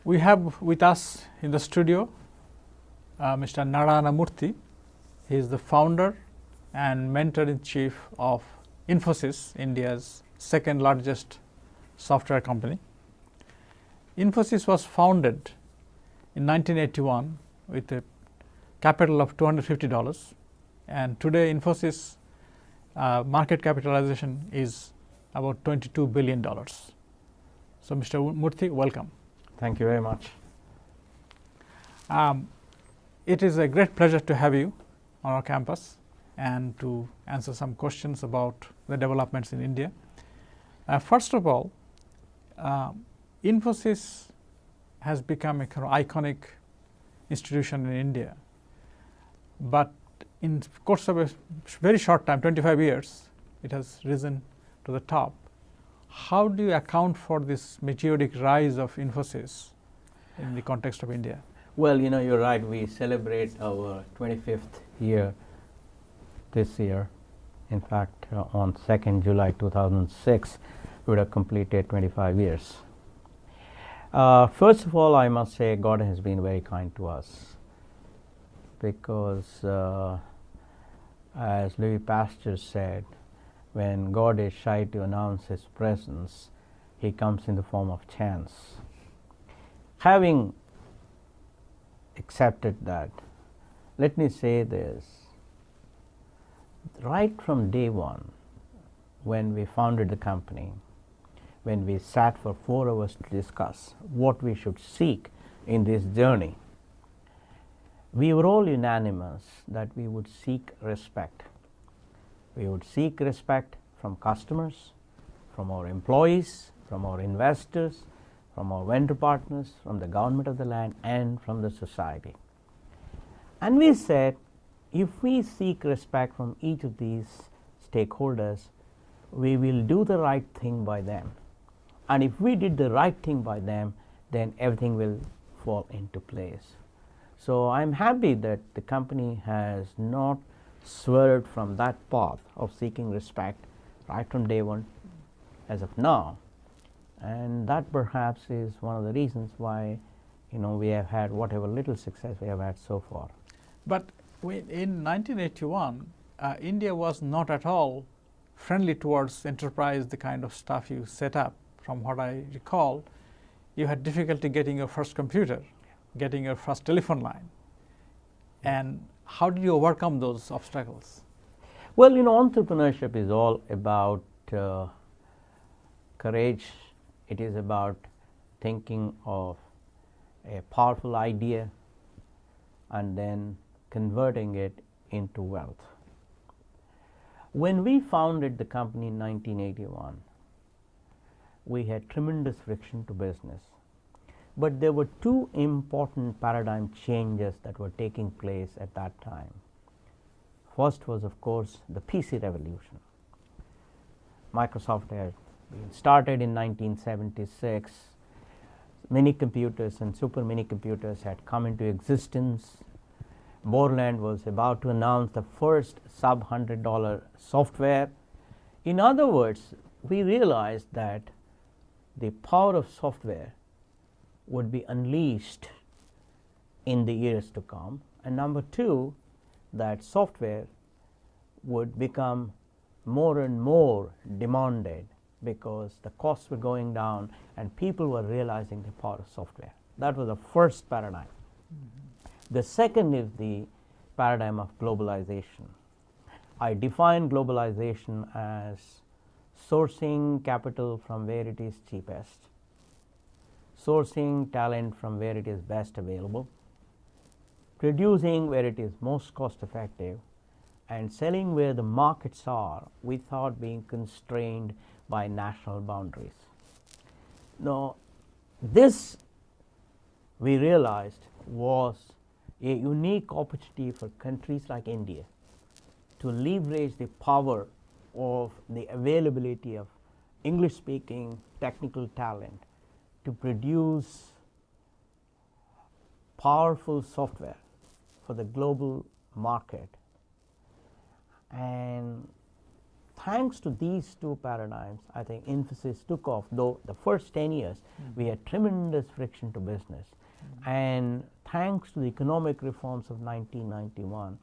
We have with us in the studio Mr. Narayana Murthy. He is the founder and mentor-in-chief of Infosys, India's second largest software company. Infosys was founded in 1981 with a capital of $250, and today Infosys market capitalization is about $22 billion. So Mr. Murthy, welcome. Thank you very much. It is a great pleasure to have you on our campus and to answer some questions about the developments in India. First of all, Infosys has become a kind of iconic institution in India, but in the course of a very short time, 25 years, it has risen to the top. How do you account for this meteoric rise of Infosys in the context of India? Well, you're right. We celebrate our 25th year this year. In fact, on 2nd July 2006, we would have completed 25 years. First of all, I must say God has been very kind to us because, as Louis Pasteur said, when God is shy to announce His presence, He comes in the form of chance. Having accepted that, let me say this. Right from day one, when we founded the company, when we sat for 4 hours to discuss what we should seek in this journey, we were all unanimous that we would seek respect. We would seek respect from customers, from our employees, from our investors, from our vendor partners, from the government of the land, and from the society. And we said, if we seek respect from each of these stakeholders, we will do the right thing by them. And if we did the right thing by them, then everything will fall into place. So I'm happy that the company has not swerved from that path of seeking respect right from day one as of now, and that perhaps is one of the reasons why we have had whatever little success we have had so far. But in 1981, India was not at all friendly towards enterprise, the kind of stuff you set up. From what I recall, you had difficulty getting your first computer, getting your first telephone line, and how did you overcome those obstacles? Well, entrepreneurship is all about courage. It is about thinking of a powerful idea and then converting it into wealth. When we founded the company in 1981, we had tremendous friction to business. But there were 2 important paradigm changes that were taking place at that time. First was, of course, the PC revolution. Microsoft had been started in 1976. Mini computers and super mini computers had come into existence. Borland was about to announce the first sub-$100 software. In other words, we realized that the power of software would be unleashed in the years to come, and number 2, that software would become more and more demanded because the costs were going down and people were realizing the power of software. That was the first paradigm. The second is the paradigm of globalization. I define globalization as sourcing capital from where it is cheapest, sourcing talent from where it is best available, producing where it is most cost effective, and selling where the markets are without being constrained by national boundaries. Now, this we realized was a unique opportunity for countries like India to leverage the power of the availability of English speaking technical talent to produce powerful software for the global market, and thanks to these two paradigms, I think Infosys took off, though the first 10 years we had tremendous friction to business. And thanks to the economic reforms of 1991,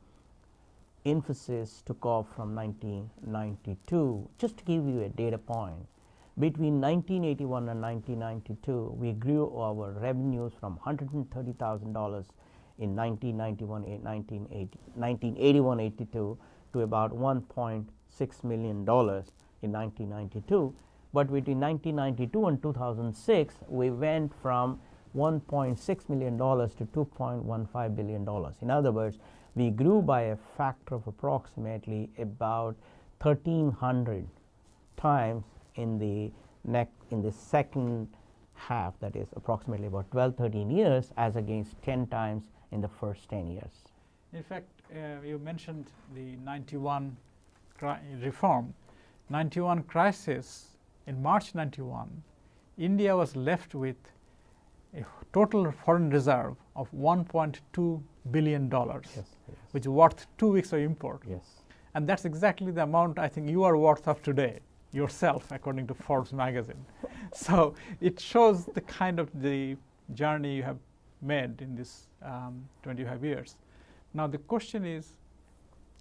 Infosys took off from 1992. Just to give you a data point, between 1981 and 1992, we grew our revenues from $130,000 in 1981-82 to about $1.6 million in 1992. But between 1992 and 2006, we went from $1.6 million to $2.15 billion. In other words, we grew by a factor of approximately about 1,300 times in the second half, that is approximately about 12, 13 years, as against 10 times in the first 10 years. In fact, you mentioned the 91 reform. 91 crisis, in March 91, India was left with a total foreign reserve of $1.2 billion, which is worth 2 weeks of import. Yes. And that's exactly the amount I think you are worth of today, yourself, according to Forbes magazine. So it shows the kind of the journey you have made in this 25 years. Now the question is,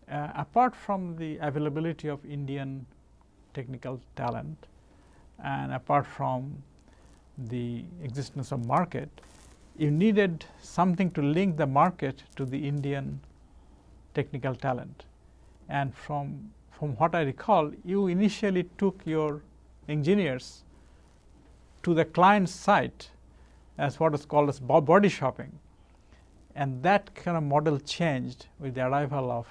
apart from the availability of Indian technical talent and apart from the existence of market, you needed something to link the market to the Indian technical talent. And from what I recall, you initially took your engineers to the client site as what is called as body shopping. And that kind of model changed with the arrival of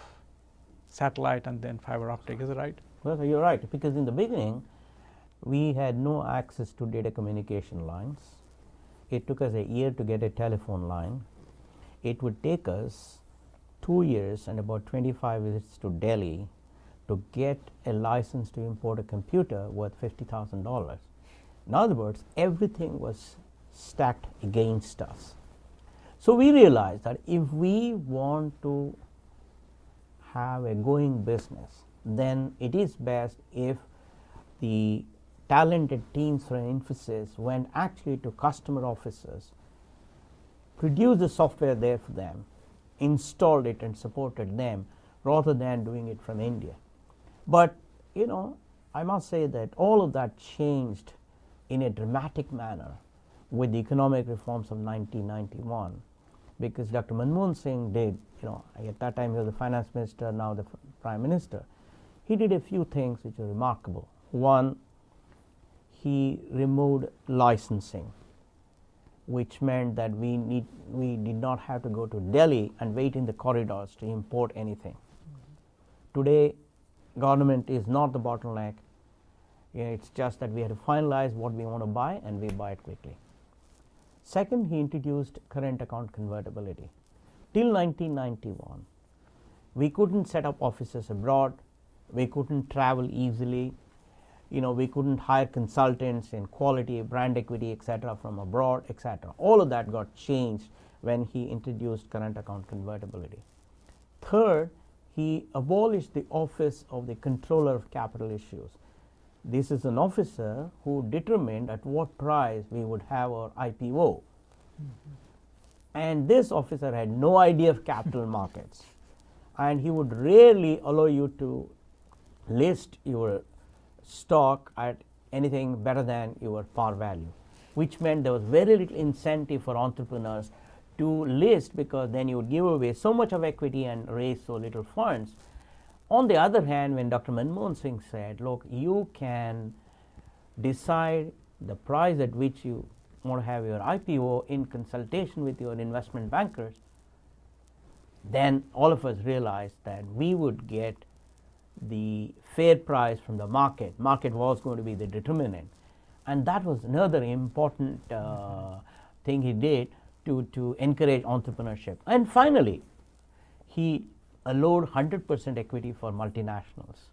satellite and then fiber optic. Is that right? Well, you're right, because in the beginning, we had no access to data communication lines. It took us a year to get a telephone line. It would take us 2 years and about 25 visits to Delhi to get a license to import a computer worth $50,000. In other words, everything was stacked against us. So we realized that if we want to have a going business, then it is best if the talented teams from Infosys went actually to customer offices, produced the software there for them, installed it and supported them, rather than doing it from India. But you know, I must say that all of that changed in a dramatic manner with the economic reforms of 1991, because Dr. Manmohan Singh did, you know, at that time he was the finance minister, now the prime minister. He did a few things which are remarkable. One, he removed licensing, which meant that we did not have to go to Delhi and wait in the corridors to import anything. Today, government is not the bottleneck. It's just that we have to finalize what we want to buy and we buy it quickly. Second, he introduced current account convertibility. Till 1991, we couldn't set up offices abroad, we couldn't travel easily, you know, we couldn't hire consultants in quality, brand equity, etc. from abroad, etc. All of that got changed when he introduced current account convertibility. Third, he abolished the office of the controller of capital issues. This is an officer who determined at what price we would have our IPO. And this officer had no idea of capital markets, and he would rarely allow you to list your stock at anything better than your par value, which meant there was very little incentive for entrepreneurs to list, because then you would give away so much of equity and raise so little funds. On the other hand, when Dr. Manmohan Singh said, look, you can decide the price at which you want to have your IPO in consultation with your investment bankers, then all of us realized that we would get the fair price from the market. Market was going to be the determinant. And that was another important thing he did to encourage entrepreneurship. And finally, he allowed 100% equity for multinationals.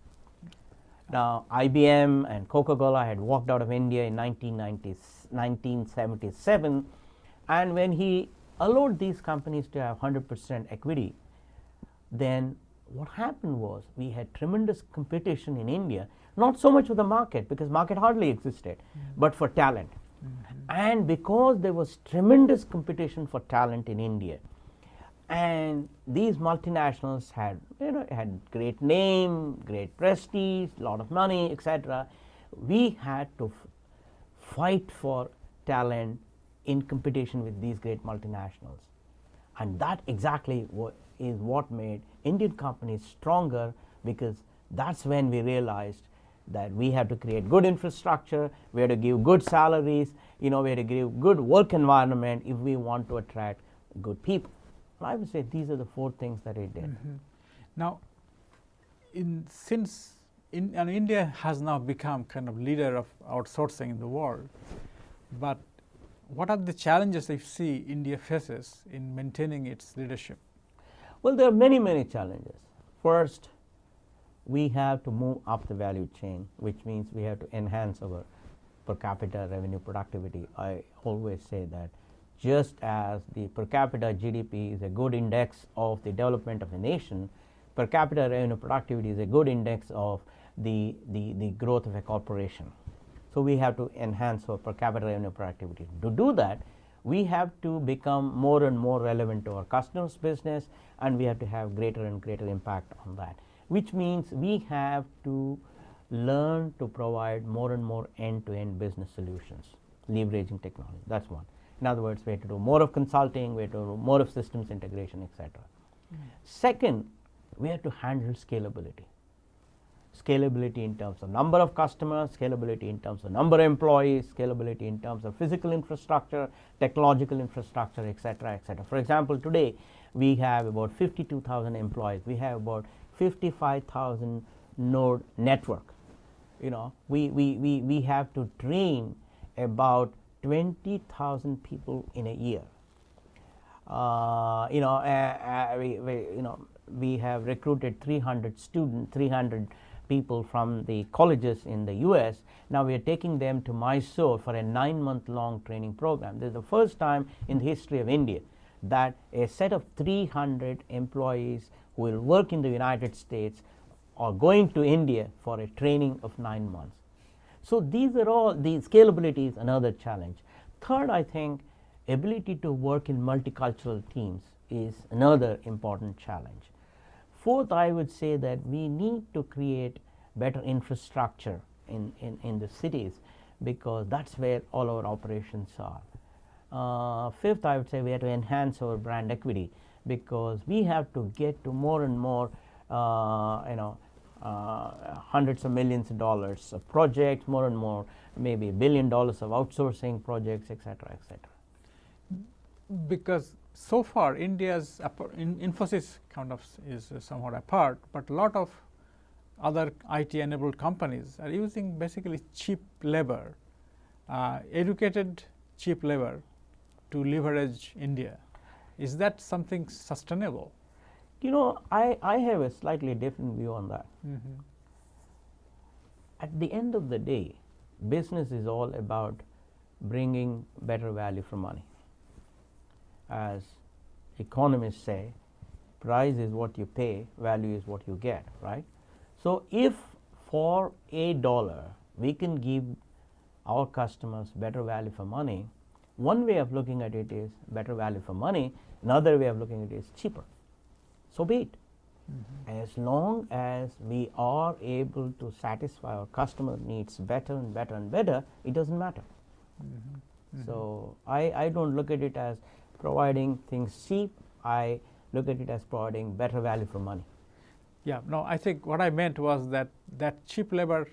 Now, IBM and Coca-Cola had walked out of India in 1977, and when he allowed these companies to have 100% equity, then what happened was we had tremendous competition in India, not so much for the market because market hardly existed, but for talent. And because there was tremendous competition for talent in India, and these multinationals had, had great name, great prestige, lot of money, etc., we had to fight for talent in competition with these great multinationals. And that exactly is what made Indian companies stronger, because that's when we realized that we have to create good infrastructure, we have to give good salaries, we have to give good work environment if we want to attract good people. I would say these are the 4 things that it did. Now, since India has now become kind of leader of outsourcing in the world, but what are the challenges you see India faces in maintaining its leadership? Well, there are many, many challenges. First, we have to move up the value chain, which means we have to enhance our per capita revenue productivity. I always say that just as the per capita GDP is a good index of the development of a nation, per capita revenue productivity is a good index of the growth of a corporation. So we have to enhance our per capita revenue productivity. To do that, we have to become more and more relevant to our customers' business, and we have to have greater and greater impact on that, which means we have to learn to provide more and more end-to-end business solutions, leveraging technology. That's one. In other words, we have to do more of consulting, we have to do more of systems integration, etc. Second, we have to handle scalability. Scalability in terms of number of customers, scalability in terms of number of employees, scalability in terms of physical infrastructure, technological infrastructure, etc., etc. For example, today we have about 52,000 employees. We have about 55,000 node network. We have to train about 20,000 people in a year. We have recruited 300 people from the colleges in the US. Now we are taking them to Mysore for a 9-month-long training program. This is the first time in the history of India that a set of 300 employees who will work in the United States are going to India for a training of 9 months. So these are all, the scalability is another challenge. Third, I think ability to work in multicultural teams is another important challenge. Fourth, I would say that we need to create better infrastructure in the cities, because that's where all our operations are. Fifth, I would say we have to enhance our brand equity, because we have to get to more and more hundreds of millions of dollars of projects, more and more maybe $1 billion of outsourcing projects, etc., etc. Because so far India's Infosys kind of is somewhat apart, but a lot of other IT enabled companies are using basically cheap labor, educated cheap labor to leverage India. Is that something sustainable? I have a slightly different view on that. At the end of the day, business is all about bringing better value for money. As economists say, price is what you pay, value is what you get, right? So if for $1 we can give our customers better value for money, one way of looking at it is better value for money, another way of looking at it is cheaper. So be it. As long as we are able to satisfy our customer needs better and better and better, it doesn't matter. So I don't look at it as providing things cheap, I look at it as providing better value for money. Yeah, no, I think what I meant was that cheap labor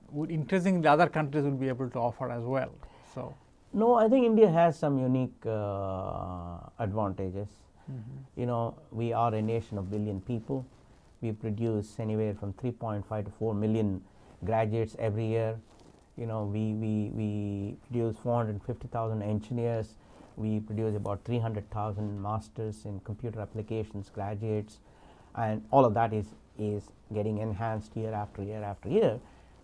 would increasingly other countries will be able to offer as well. So no, I think India has some unique advantages. We are a nation of billion people. We produce anywhere from 3.5 to 4 million graduates every year. We produce 450,000 engineers. We produce about 300,000 masters in computer applications graduates, and all of that is getting enhanced year after year after year.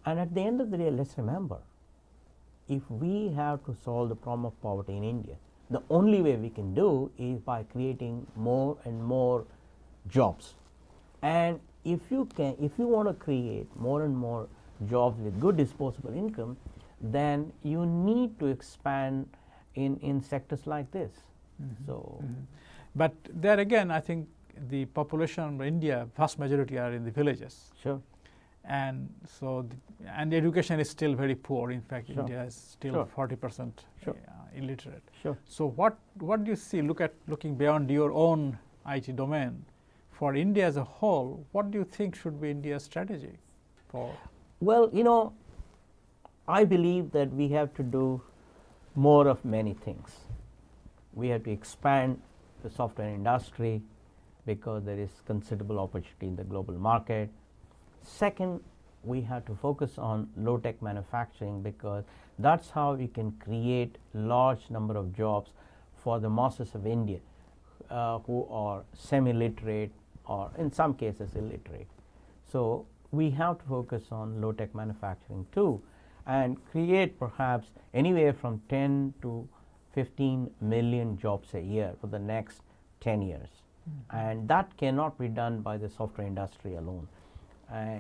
And at the end of the day, let's remember, if we have to solve the problem of poverty in India, the only way we can do is by creating more and more jobs. And if you want to create more and more jobs with good disposable income, then you need to expand in sectors like this. So, But there again, I think the population of India, vast majority are in the villages. sure. And so, and education is still very poor. In fact, Sure. India is still Sure. 40% Sure. illiterate. Sure. So, what do you see? Looking beyond your own IT domain, for India as a whole, what do you think should be India's strategy for? Well, you know, I believe that we have to do more of many things. We have to expand the software industry because there is considerable opportunity in the global market. Second, we have to focus on low-tech manufacturing because that's how we can create large number of jobs for the masses of India who are semi-literate or in some cases illiterate. So we have to focus on low-tech manufacturing too and create perhaps anywhere from 10 to 15 million jobs a year for the next 10 years. And that cannot be done by the software industry alone.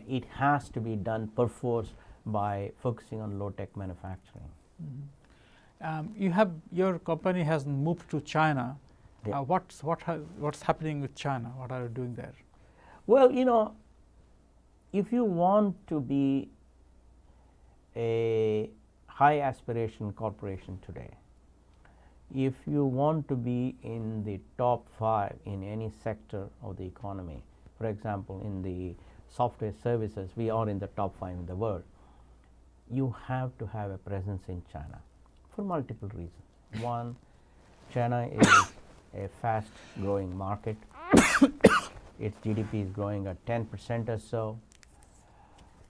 It has to be done perforce by focusing on low-tech manufacturing. Your company has moved to China. Yeah. What's happening with China? What are you doing there? Well, you know, if you want to be a high aspiration corporation today, if you want to be in the top 5 in any sector of the economy, for example, in the software services, we are in the top 5 in the world, you have to have a presence in China for multiple reasons. One, China is a fast growing market. Its GDP is growing at 10% or so.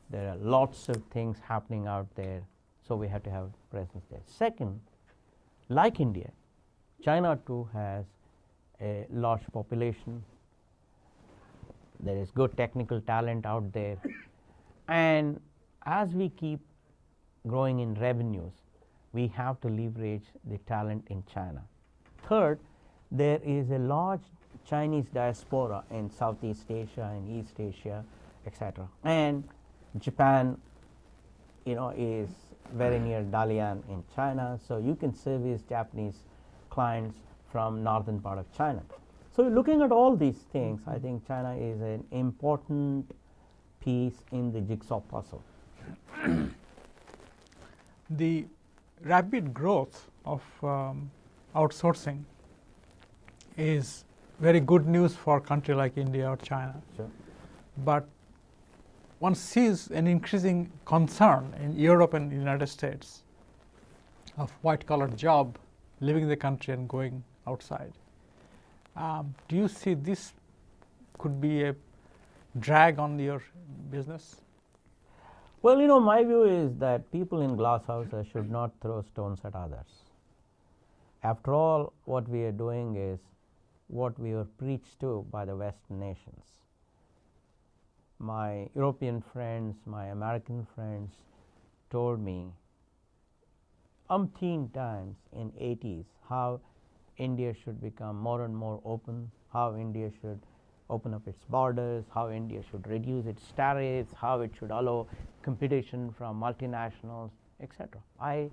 There are lots of things happening out there, so we have to have presence there. Second, like India, China too has a large population. There is good technical talent out there, and as we keep growing in revenues, we have to leverage the talent in China. Third, there is a large Chinese diaspora in Southeast Asia and East Asia, etc. And Japan, you know, is very near Dalian in China, so you can service Japanese clients from northern part of China. So looking at all these things, I think China is an important piece in the jigsaw puzzle. The rapid growth of outsourcing is very good news for a country like India or China. Sure. But one sees an increasing concern in Europe and the United States of white-collar job leaving the country and going outside. Do you see this could be a drag on your business? Well, you know, my view is that people in glass houses should not throw stones at others. After all, what we are doing is what we were preached to by the Western nations. My European friends, my American friends told me umpteen times in 80s how India should become more and more open, how India should open up its borders, how India should reduce its tariffs, how it should allow competition from multinationals, etc. I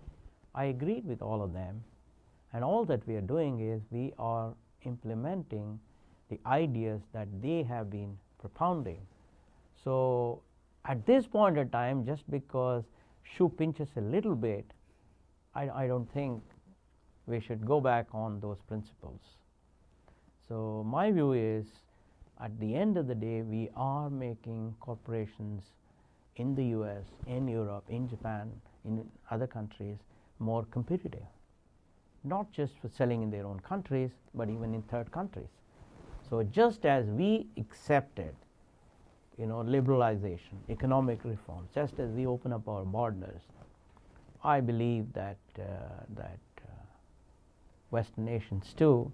agreed with all of them, and all that we are doing is we are implementing the ideas that they have been propounding. So at this point in time, just because shoe pinches a little bit, I don't think we should go back on those principles. So my view is, at the end of the day, we are making corporations in the US, in Europe, in Japan, in other countries more competitive, not just for selling in their own countries, but even in third countries. So just as we accepted, you know, liberalization, economic reform, just as we open up our borders, I believe that Western nations too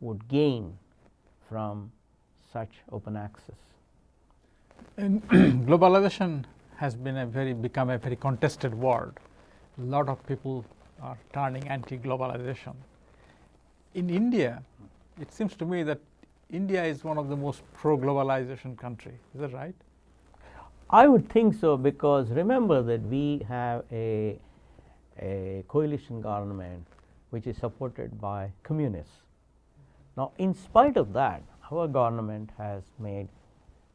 would gain from such open access. And globalization has become a very contested word. A lot of people are turning anti-globalization. In India, it seems to me that India is one of the most pro-globalization country. Is that right? I would think so, because remember that we have a coalition government which is supported by communists. Now, in spite of that, our government has made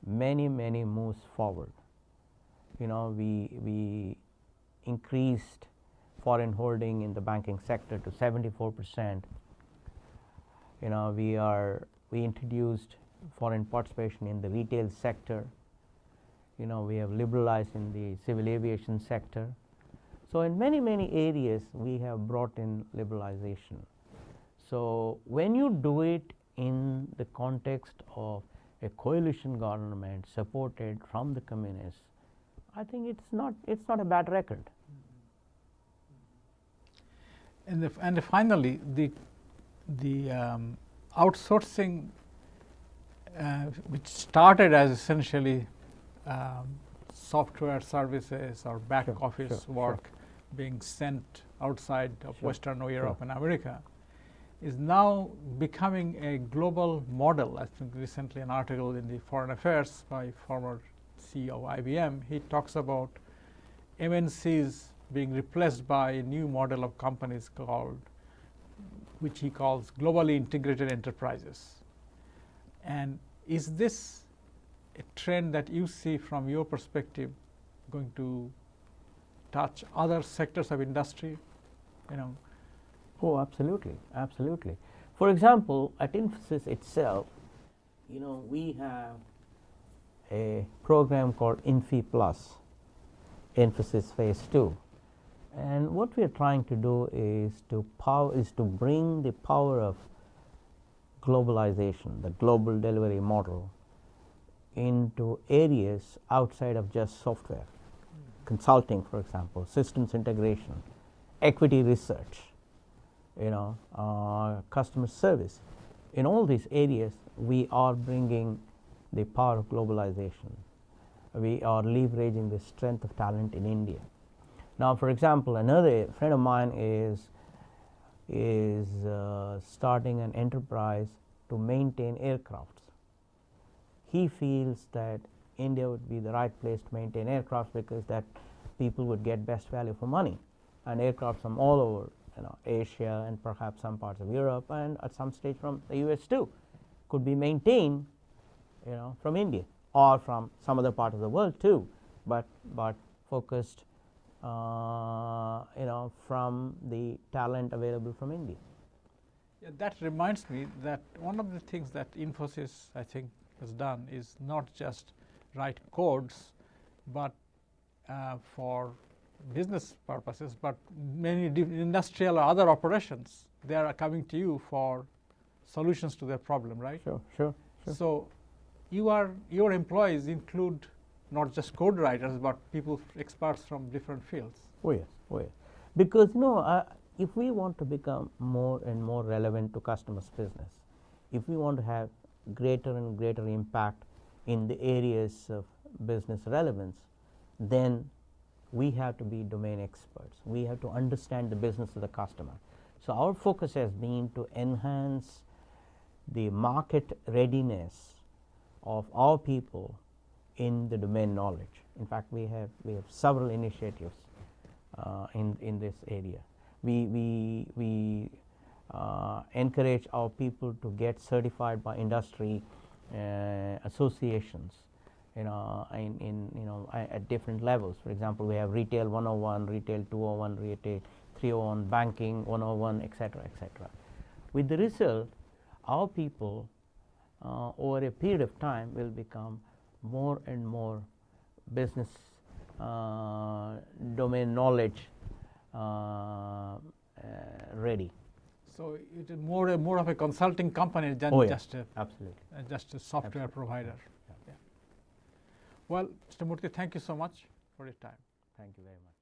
many moves forward. You know, we increased foreign holding in the banking sector to 74%. You know, we introduced foreign participation in the retail sector. You know, we have liberalized in the civil aviation sector. So in many areas we have brought in liberalization. So when you do it in the context of a coalition government supported from the communists, I think it's not a bad record. And finally, the outsourcing, which started as essentially software services or back office work being sent outside of Western Europe and America, is now becoming a global model. I think recently an article in the Foreign Affairs by former CEO of IBM, he talks about MNCs being replaced by a new model of companies which he calls globally integrated enterprises. And is this a trend that you see from your perspective going to touch other sectors of industry? You know? Oh, absolutely, absolutely. For example, at Infosys itself, you know, we have a program called Infi Plus, Infosys Phase 2. And what we are trying to do is to bring the power of globalization, the global delivery model, into areas outside of just software. Consulting, for example, systems integration, equity research, you know, customer service. In all these areas, we are bringing the power of globalization. We are leveraging the strength of talent in India. Now, for example, another friend of mine is starting an enterprise to maintain aircrafts. He feels that India would be the right place to maintain aircrafts because that people would get best value for money, and aircrafts from all over, you know, Asia and perhaps some parts of Europe, and at some stage from the US too, could be maintained, you know, from India or from some other part of the world too, but focused, you know, from the talent available from India. Yeah, that reminds me that one of the things that Infosys, I think, has done is not just write codes, but for business purposes, but many industrial or other operations, they are coming to you for solutions to their problem, right? Sure. So your employees include not just code writers, but people, experts from different fields. Oh yes. Because, you know, if we want to become more and more relevant to customers' business, if we want to have greater and greater impact in the areas of business relevance, then we have to be domain experts. We have to understand the business of the customer. So our focus has been to enhance the market readiness of our people in the domain knowledge. In fact, we have several initiatives in this area. We encourage our people to get certified by industry associations, you know, at different levels. For example, we have Retail 101, Retail 201, Retail 301, Banking 101, etc., etc. With the result, our people over a period of time will become more and more business domain knowledge ready. So it is more of a consulting company than just a software provider. Yeah. Well, Mr. Murthy, thank you so much for your time. Thank you very much.